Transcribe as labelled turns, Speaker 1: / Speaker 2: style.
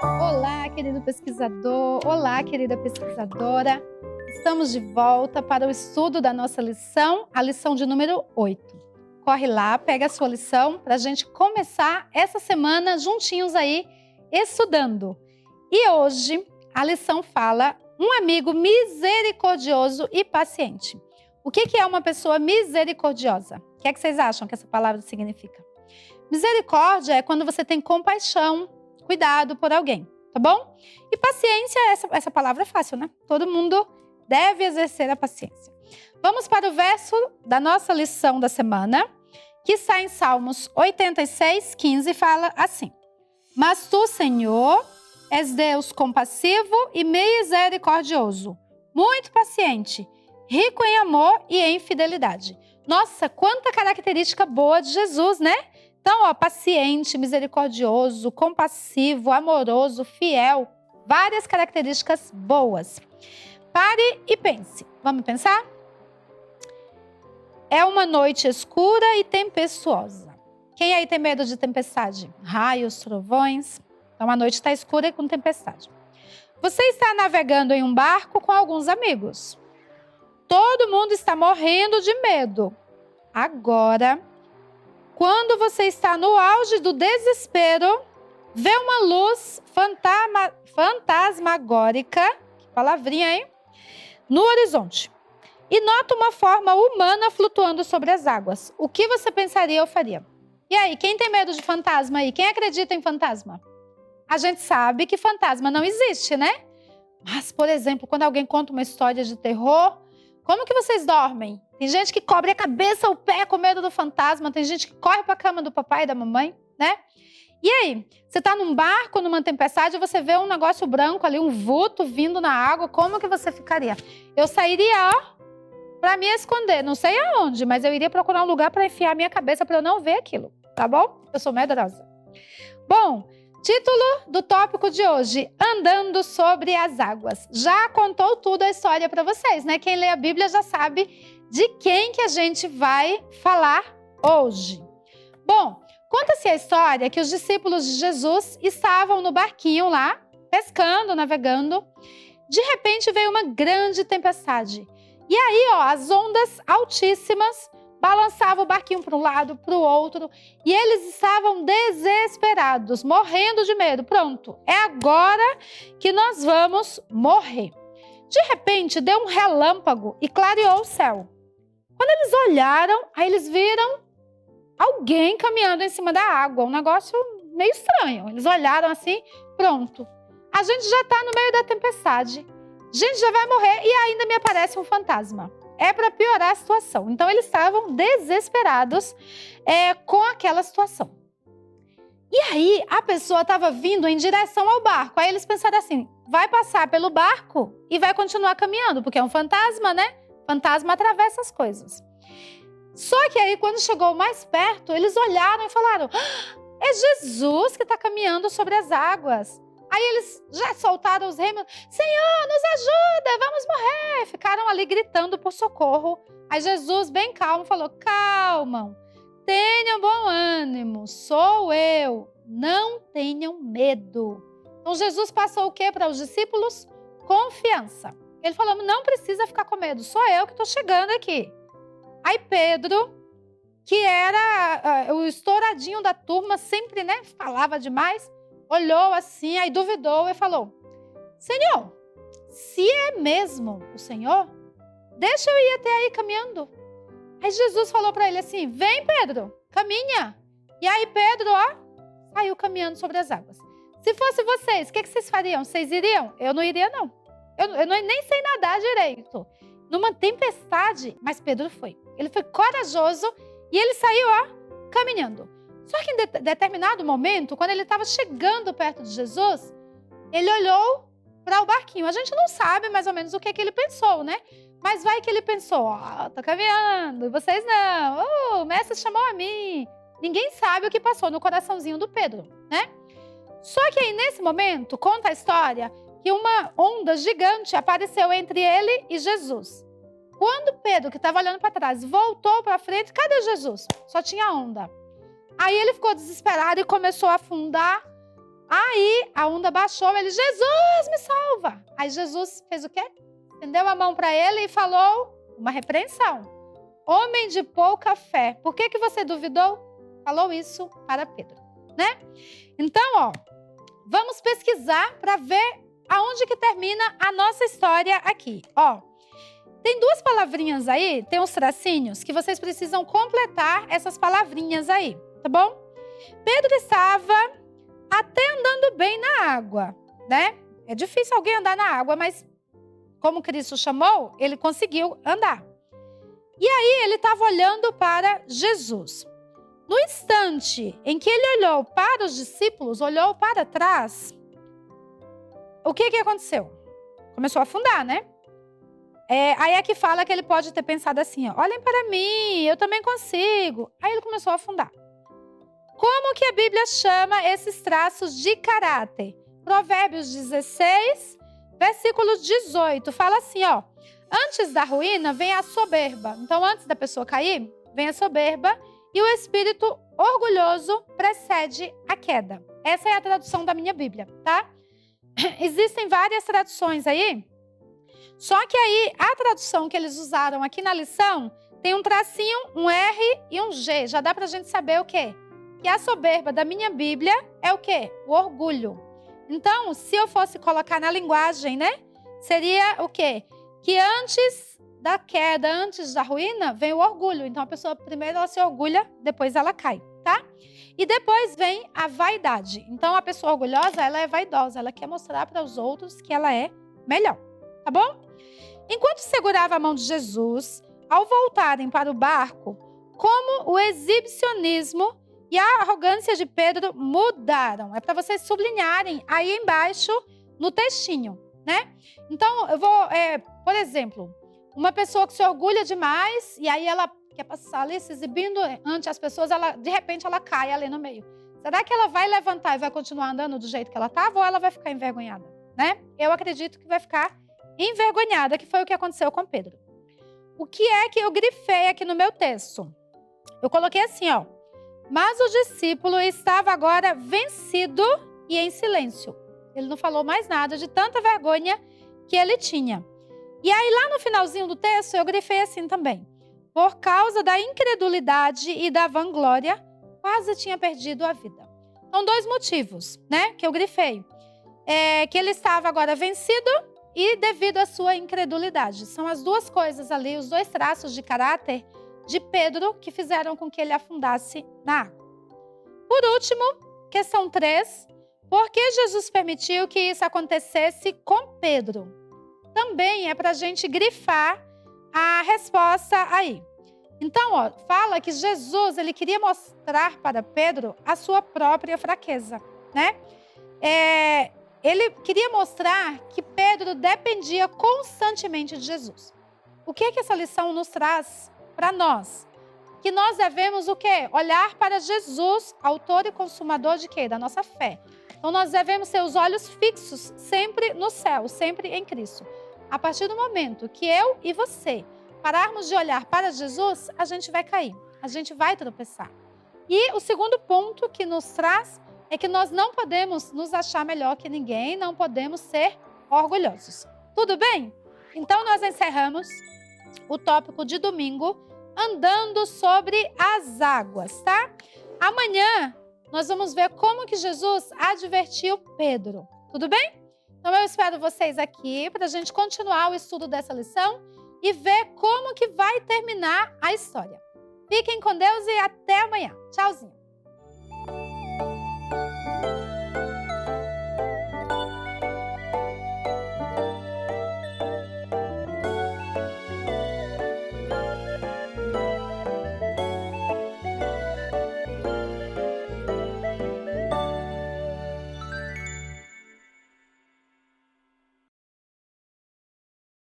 Speaker 1: Olá, querido pesquisador. Olá, querida pesquisadora. Estamos de volta para o estudo da nossa lição, a lição de número 8. Corre lá, pega a sua lição para a gente começar essa semana juntinhos aí, estudando. E hoje a lição fala um amigo misericordioso e paciente. O que é uma pessoa misericordiosa? O que é que vocês acham que essa palavra significa? Misericórdia é quando você tem compaixão, cuidado por alguém, tá bom? E paciência, essa palavra é fácil, né? Todo mundo deve exercer a paciência. Vamos para o verso da nossa lição da semana, que está em Salmos 86, 15, e fala assim: Mas tu, Senhor, és Deus compassivo e misericordioso, muito paciente, rico em amor e em fidelidade. Nossa, quanta característica boa de Jesus, né? Então, paciente, misericordioso, compassivo, amoroso, fiel. Várias características boas. Pare e pense. Vamos pensar? É uma noite escura e tempestuosa. Quem aí tem medo de tempestade? Raios, trovões. Então, a noite está escura e com tempestade. Você está navegando em um barco com alguns amigos. Todo mundo está morrendo de medo. Agora, quando você está no auge do desespero, vê uma luz fantasmagórica, que palavrinha, hein? No horizonte. E nota uma forma humana flutuando sobre as águas. O que você pensaria ou faria? E aí, quem tem medo de fantasma aí? Quem acredita em fantasma? A gente sabe que fantasma não existe, né? Mas, por exemplo, quando alguém conta uma história de terror, como que vocês dormem? Tem gente que cobre a cabeça, o pé com medo do fantasma. Tem gente que corre para a cama do papai e da mamãe, né? E aí? Você está num barco, numa tempestade, você vê um negócio branco ali, um vulto vindo na água. Como que você ficaria? Eu sairia, para me esconder. Não sei aonde, mas eu iria procurar um lugar para enfiar a minha cabeça para eu não ver aquilo. Tá bom? Eu sou medrosa. Bom, título do tópico de hoje: Andando sobre as águas. Já contou tudo a história para vocês, né? Quem lê a Bíblia já sabe de quem que a gente vai falar hoje. Bom, conta-se a história que os discípulos de Jesus estavam no barquinho lá, pescando, navegando. De repente veio uma grande tempestade. E aí, as ondas altíssimas balançavam o barquinho para um lado, para o outro. E eles estavam desesperados, morrendo de medo. Pronto, é agora que nós vamos morrer. De repente, deu um relâmpago e clareou o céu. Quando eles olharam, aí eles viram alguém caminhando em cima da água. Um negócio meio estranho. Eles olharam assim, pronto. A gente já está no meio da tempestade. A gente já vai morrer e ainda me aparece um fantasma. É para piorar a situação. Então, eles estavam desesperados com aquela situação. E aí, a pessoa estava vindo em direção ao barco. Aí eles pensaram assim, vai passar pelo barco e vai continuar caminhando, porque é um fantasma, né? Fantasma atravessa as coisas. Só que aí, quando chegou mais perto, eles olharam e falaram, é Jesus que está caminhando sobre as águas. Aí eles já soltaram os remos, Senhor, nos ajuda, vamos morrer. Ficaram ali gritando por socorro. Aí Jesus, bem calmo, falou, calma, tenham bom ânimo, sou eu, não tenham medo. Então Jesus passou o quê para os discípulos? Confiança. Ele falou, não precisa ficar com medo, sou eu que estou chegando aqui. Aí Pedro, que era o estouradinho da turma, sempre, né, falava demais, olhou assim, aí duvidou e falou, Senhor, se é mesmo o Senhor, deixa eu ir até aí caminhando. Aí Jesus falou para ele assim, vem Pedro, caminha. E aí Pedro, saiu caminhando sobre as águas. Se fosse vocês, o que vocês fariam? Vocês iriam? Eu não iria, não. Eu nem sei nadar direito. Numa tempestade, mas Pedro foi. Ele foi corajoso e ele saiu, caminhando. Só que em determinado momento, quando ele estava chegando perto de Jesus, ele olhou para o barquinho. A gente não sabe mais ou menos o que é que ele pensou, né? Mas vai que ele pensou, tô caminhando, e vocês não. O mestre chamou a mim. Ninguém sabe o que passou no coraçãozinho do Pedro, né? Só que aí, nesse momento, conta a história que uma onda gigante apareceu entre ele e Jesus. Quando Pedro, que estava olhando para trás, voltou para frente, cadê Jesus? Só tinha onda. Aí ele ficou desesperado e começou a afundar. Aí a onda baixou, ele, Jesus, me salva. Aí Jesus fez o quê? Estendeu a mão para ele e falou uma repreensão. Homem de pouca fé, por que você duvidou? Falou isso para Pedro, né? Então, ó, vamos pesquisar para ver aonde que termina a nossa história aqui, ó. Tem duas palavrinhas aí, tem uns tracinhos que vocês precisam completar essas palavrinhas aí, tá bom? Pedro estava até andando bem na água, né? É difícil alguém andar na água, mas como Cristo chamou, ele conseguiu andar. E aí ele estava olhando para Jesus. No instante em que ele olhou para os discípulos, olhou para trás, o que aconteceu? Começou a afundar, né? Aí é que fala que ele pode ter pensado assim, ó, olhem para mim, eu também consigo. Aí ele começou a afundar. Como que a Bíblia chama esses traços de caráter? Provérbios 16, versículo 18, fala assim, ó, antes da ruína vem a soberba. Então, antes da pessoa cair, vem a soberba e o espírito orgulhoso precede a queda. Essa é a tradução da minha Bíblia, tá? Existem várias traduções aí, só que aí a tradução que eles usaram aqui na lição tem um tracinho, um R e um G. Já dá pra gente saber o quê? Que a soberba da minha Bíblia é o quê? O orgulho. Então, se eu fosse colocar na linguagem, né? Seria o quê? Que antes da queda, antes da ruína, vem o orgulho. Então, a pessoa primeiro ela se orgulha, depois ela cai, tá? E depois vem a vaidade. Então, a pessoa orgulhosa, ela é vaidosa. Ela quer mostrar para os outros que ela é melhor, tá bom? Enquanto segurava a mão de Jesus, ao voltarem para o barco, como o exibicionismo e a arrogância de Pedro mudaram. É para vocês sublinharem aí embaixo no textinho, né? Então, eu vou, por exemplo, uma pessoa que se orgulha demais e aí ela quer passar ali se exibindo ante as pessoas, de repente ela cai ali no meio. Será que ela vai levantar e vai continuar andando do jeito que ela estava ou ela vai ficar envergonhada, né? Eu acredito que vai ficar envergonhada, que foi o que aconteceu com Pedro. O que é que eu grifei aqui no meu texto? Eu coloquei assim, ó. Mas o discípulo estava agora vencido e em silêncio. Ele não falou mais nada de tanta vergonha que ele tinha. E aí, lá no finalzinho do texto, eu grifei assim também. Por causa da incredulidade e da vanglória, quase tinha perdido a vida. São dois motivos, né, que eu grifei. Que ele estava agora vencido e devido à sua incredulidade. São as duas coisas ali, os dois traços de caráter de Pedro que fizeram com que ele afundasse na água. Por último, questão 3. Por que Jesus permitiu que isso acontecesse com Pedro? Também é para a gente grifar a resposta aí. Então, ó, fala que Jesus ele queria mostrar para Pedro a sua própria fraqueza, né? Ele queria mostrar que Pedro dependia constantemente de Jesus. O que é que essa lição nos traz para nós? Que nós devemos o quê? Olhar para Jesus, autor e consumador de quê? Da nossa fé. Então, nós devemos ter os olhos fixos sempre no céu, sempre em Cristo. A partir do momento que eu e você pararmos de olhar para Jesus, a gente vai cair, a gente vai tropeçar. E o segundo ponto que nos traz é que nós não podemos nos achar melhor que ninguém, não podemos ser orgulhosos. Tudo bem? Então, nós encerramos o tópico de domingo, andando sobre as águas, tá? Amanhã, nós vamos ver como que Jesus advertiu Pedro. Tudo bem? Então, eu espero vocês aqui para a gente continuar o estudo dessa lição e ver como que vai terminar a história. Fiquem com Deus e até amanhã. Tchauzinho.